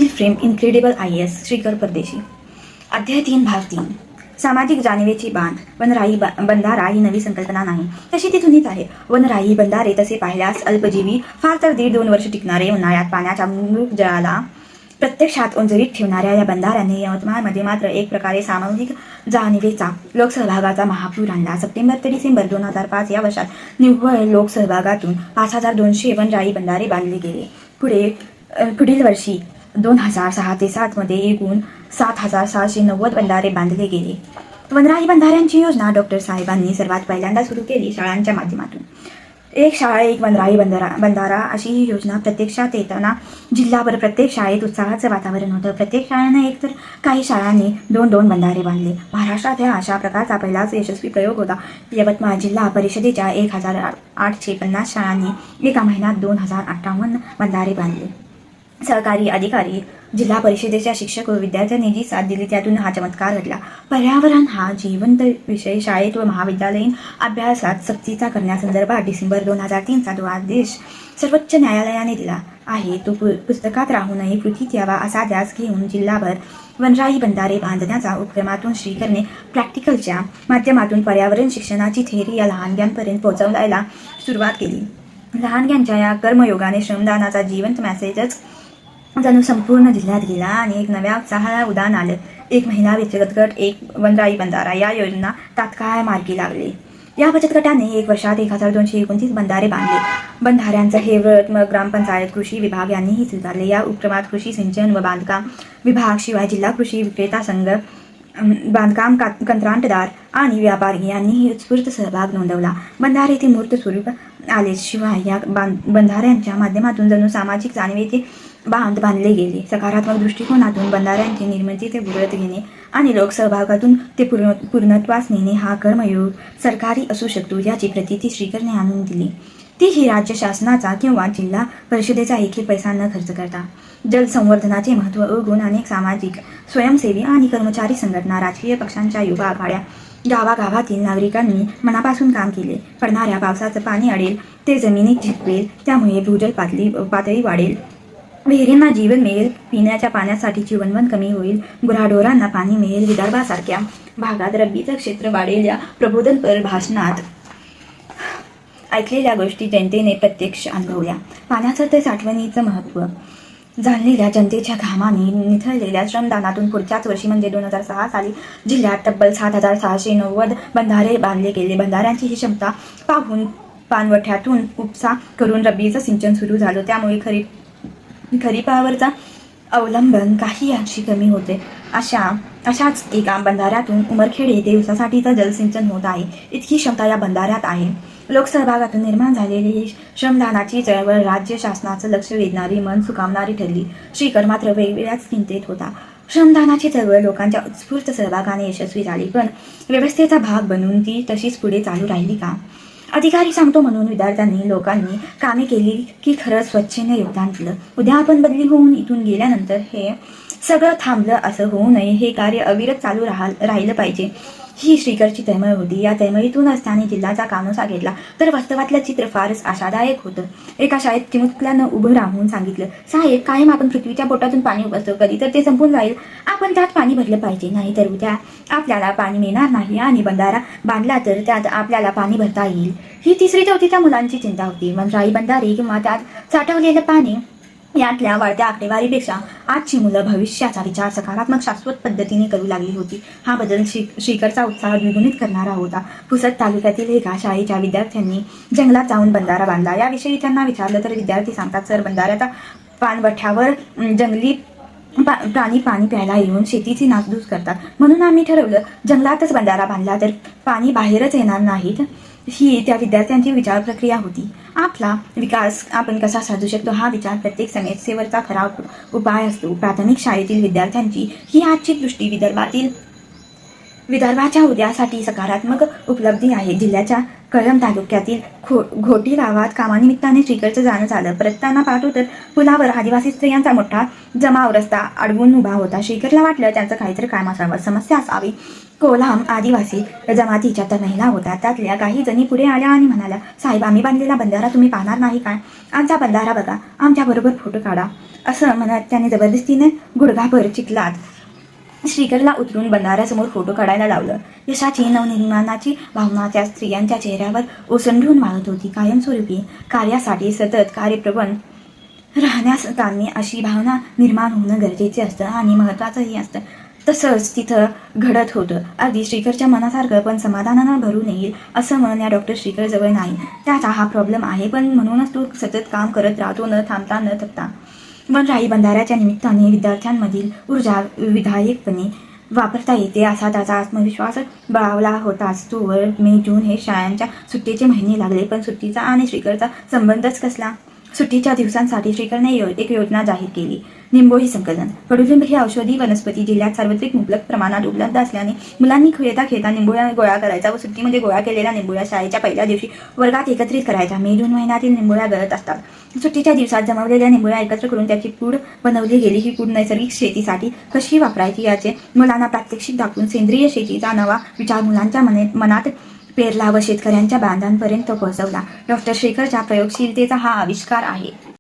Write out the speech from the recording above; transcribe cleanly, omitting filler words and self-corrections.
Frame incredible IAS Shrikar परदेशी. अध्याय 3 भाग 3. सामाजिक जाणीवेची बांध. वनराई बंधारा ही नवी संकल्पना नाही, तशी ती जुनीच आहे. वनराई बंधारे तसे पाहिल्यास अल्पजीवी, फार तर 1.5-2 वर्ष टिकणारे, उन्हाळ्यात पाण्याच्या मृग जळाला प्रत्यक्षात ओंजळीत ठेवणाऱ्या या बंधाऱ्यांनी यवतमाळमध्ये मात्र एक प्रकारे सामाजिक जाणीवेचा, लोकसहभागाचा महापूर आणला. सप्टेंबर ते डिसेंबर 2005 या वर्षात निव्वळ लोकसहभागातून 5200 वनराई बंधारे बांधले गेले. पुढील वर्षी 2006 ते 7 मध्ये एकूण 7790 बंधारे बांधले गेले. वनराई बंधाऱ्यांची योजना डॉक्टर साहेबांनी सर्वात पहिल्यांदा सुरू केली शाळांच्या माध्यमातून. एक शाळा एक वनराई बंधारा अशी ही योजना प्रत्यक्षात येताना जिल्हाभर प्रत्येक शाळेत उत्साहाचं वातावरण होतं. प्रत्येक शाळेने एक तर काही शाळांनी 2-2 बंधारे बांधले. महाराष्ट्रात हा अशा प्रकारचा पहिलाच यशस्वी प्रयोग होता. यवतमाळ जिल्हा परिषदेच्या 1850 शाळांनी एका महिन्यात 2058 बंधारे बांधले. सहकारी अधिकारी, जिल्हा परिषदेच्या शिक्षक व विद्यार्थ्यांनी जी साथ दिली त्यातून हा चमत्कार घडला. पर्यावरण हा जिवंत विषय शाळेत व महाविद्यालयीन अभ्यासात सक्तीचा करण्यासंदर्भात डिसेंबर 2003 चा जो आदेश सर्वोच्च न्यायालयाने दिला आहे तो पुस्तकात राहूनही कृतीत यावा असा ध्यास घेऊन जिल्हाभर वनराई बंधारे बांधण्याचा उपक्रमातून श्रीकरने प्रॅक्टिकलच्या माध्यमातून पर्यावरण शिक्षणाची थेअरी या लहानग्यांपर्यंत पोहोचवायला सुरुवात केली. लहानग्यांच्या या कर्मयोगाने श्रमदानाचा जिवंत मेसेजच जणू संपूर्ण जिल्ह्यात गेला आणि एक नव्या उत्साहाला उदान आलं. एक महिला बचत गट, एक वनराई बंधारा या योजना तात्काळ मार्गी लागले. या बचत गटाने 1 वर्षात 1229 बंधारे बांधले. बंधाऱ्यांचं हे व्रत मग ग्रामपंचायत, कृषी विभाग यांनीही स्वीकारले. या उपक्रमात कृषी सिंचन व बांधकाम विभाग शिवाय जिल्हा कृषी विक्रेता संघ, बांधकाम कंत्राटदार आणि व्यापारी यांनीही उत्स्फूर्त सहभाग नोंदवला. बंधारे ते मूर्त स्वरूप आले. शिवाय या बंधाऱ्यांच्या माध्यमातून जणू सामाजिक जाणीवेचे बांध बांधले गेले. सकारात्मक दृष्टिकोनातून बंधाऱ्यांची निर्मिती ते व्रत घेणे आणि लोकसहभागातून ते पूर्णत्वास नेणे हा कर्मयोग सरकारी असू शकतो याची प्रतीती श्रीकरने आणून दिली. तीही राज्य शासनाचा किंवा जिल्हा परिषदेचा एकही पैसा न खर्च करता. जलसंवर्धनाचे महत्त्व ओळखून अनेक सामाजिक, स्वयंसेवी आणि कर्मचारी संघटना, राजकीय पक्षांच्या युवा आघाड्या, गावागावातील नागरिकांनी मनापासून काम केले. पडणाऱ्या पावसाचं पाणी अडेल ते जमिनीत झिरपेल, त्यामुळे भूजल पातळी वाढेल, विहिरींना जीवन मिळेल, पिण्याच्या पाण्यासाठीची वणवण कमी होईल, गुराढोरांना पाणी मिळेल, विदर्भासारख्या भागात रब्बीचं क्षेत्र वाढेल. या प्रबोधनपर भाषणात ऐकलेल्या गोष्टी जनतेने प्रत्यक्ष अनुभवल्या. पाण्याचं ते साठवणीचं महत्त्व जाणलेल्या जनतेच्या घामाने निथळलेल्या श्रमदानातून पुढच्याच वर्षी म्हणजे 2006 साली जिल्ह्यात तब्बल 7690 बंधारे बांधले गेले. बंधाऱ्यांची ही क्षमता पाहून पाणवठ्यातून उपसा करून रब्बीचं सिंचन सुरू झालं. त्यामुळे खरीपावरचा अवलंबन काही अंशी कमी होते. अशाच एका बंधाऱ्यातून उमरखेड येथे ऊसासाठीचं जलसिंचन होत आहे. इतकी क्षमता या बंधाऱ्यात आहे. लोकसहभागातून निर्माण झालेली ही श्रमदानाची चळवळ राज्य शासनाचं लक्ष वेधणारी, मन सुकावणारी ठरली. श्रीकर मात्र वेगवेगळ्याच चिंतेत होता. श्रमदानाची चळवळ लोकांच्या उत्स्फूर्त सहभागाने यशस्वी झाली, पण व्यवस्थेचा भाग बनून ती तशीच पुढे चालू राहिली का? अधिकारी सांगतो म्हणून विद्यार्थ्यांनी, लोकांनी कामे केली की खरंच स्वच्छेने योगदान दिलं. उद्या आपण बदली होऊन इथून गेल्यानंतर हे सगळं थांबलं असं होऊ नये. हे कार्य अविरत चालू राहिलं पाहिजे ही श्रीकरची तळमळ होती. या तळमळीतूनच त्याने जिल्ह्याचा कानोसा घेतला. तर वास्तवातलं चित्र फारच आशादायक होतं. एका शाळेत चिमुकल्यानं उभं राहून सांगितलं, साहेब, कायम आपण पृथ्वीच्या पोटातून पाणी उपसतो, कधी तर ते संपून जाईल. आपण त्यात पाणी भरलं पाहिजे, नाही तर उद्या आपल्याला पाणी मिळणार नाही आणि बंधारा बांधला तर त्यात आपल्याला पाणी भरता येईल. ही 3री-4थीच्या मुलांची चिंता होती. वनराई बंधारे किंवा त्यात साठवलेलं पाणी यातल्या वाढत्या आकडेवारीपेक्षा आजची मुलं भविष्याचा विचार सकारात्मक, शाश्वत पद्धतीने करू लागली होती. हा बदल श्रीकरचा उत्साह द्विगुणित करणारा होता. पुसद तालुक्यातील एका शाळेच्या विद्यार्थ्यांनी जंगलात जाऊन बंधारा बांधला. याविषयी त्यांना विचारलं तर विद्यार्थी सांगतात, सर, बंधाऱ्याचा पाणवठ्यावर जंगली प्राणी पाणी प्यायला येऊन शेतीची नासधूस करतात, म्हणून आम्ही ठरवलं जंगलातच बंधारा बांधला तर पाणी बाहेरच येणार नाहीत. ही त्या विद्यार्थ्यांची विचार प्रक्रिया होती. आपला विकास आपण कसा साधू शकतो हा विचार प्रत्येक समस्येवरचा खरा उपाय असतो. प्राथमिक शाळेतील विद्यार्थ्यांची ही आजची दृष्टी विदर्भाच्या उद्यासाठी सकारात्मक उपलब्धी आहे. जिल्ह्याच्या कळंब तालुक्यातील घोटी गावात कामानिमित्ताने श्रीकरचं जाणं झालं. परतताना पाहतो तर पुलावर आदिवासी स्त्रियांचा मोठा जमाव रस्ता अडवून उभा होता. श्रीकरला वाटलं त्यांचं काहीतरी काम असावं, समस्या असावी. कोल्हाम आदिवासी जमातीच्या तर महिला होत्या. त्यातल्या काही जणी पुढे आल्या आणि म्हणाल्या, साहेब, आम्ही बांधलेला बंधारा तुम्ही पाहणार नाही काय? आमचा बंधारा बघा, आमच्याबरोबर फोटो काढा. असं म्हणत त्याने जबरदस्तीने गुडघाभर चिखलात श्रीकरला उतरून बंधाऱ्यासमोर फोटो काढायला लावलं. यशाची नवनिर्माणाची भावना त्या स्त्रियांच्या चेहऱ्यावर ओसंडून वाहत होती. कायमस्वरूपी कार्यासाठी सतत कार्यप्रवण राहण्यासाठी अशी भावना निर्माण होणं गरजेचे असतं आणि महत्त्वाचंही असतं. तसंच तिथं घडत होतं. अगदी श्रीकरच्या मनासारखं, पण समाधानानं भरून येईल असं मन या डॉक्टर श्रीकरजवळ नाही. त्याचा हा प्रॉब्लेम आहे, पण म्हणूनच तो सतत काम करत राहतो, न थांबता न थकता. वनराई बंधाऱ्याच्या निमित्ताने विद्यार्थ्यांमधील ऊर्जा विधायकपणे वापरता येते असा त्याचा आत्मविश्वास बळावला होताच. तोवर मे जून हे शाळांच्या सुट्टीचे महिने लागले, पण सुट्टीचा आणि श्रीकरचा संबंधच कसला. सुट्टीच्या दिवसांसाठी श्रीकरने एक योजना जाहीर केली. निंबोळी संकलन. कडुलिंब ही औषधी वनस्पती जिल्ह्यात सार्वत्रिक मुबलक प्रमाणात उपलब्ध असल्याने मुलांनी खेळता खेळता निंबोळ्या गोळा करायचा व सुट्टीमध्ये गोळा केलेल्या निंबोळ्या शाळेच्या पहिल्या दिवशी वर्गात एकत्रित करायच्या. मे जून महिन्यातील निंबोळ्या गळत असतात. सुट्टीच्या दिवसात जमवलेल्या निंबोळ्या एकत्र करून त्याची पूड बनवली गेली. ही पूड नैसर्गिक शेतीसाठी कशी वापरायची याचे मुलांना प्रात्यक्षिक दाखवून सेंद्रिय शेतीचा नवा विचार मुलांच्या मनात पेरला व शेतकऱ्यांच्या बांधांपर्यंत पोहोचवला. डॉक्टर श्रीकरच्या प्रयोगशीलतेचा हा आविष्कार आहे.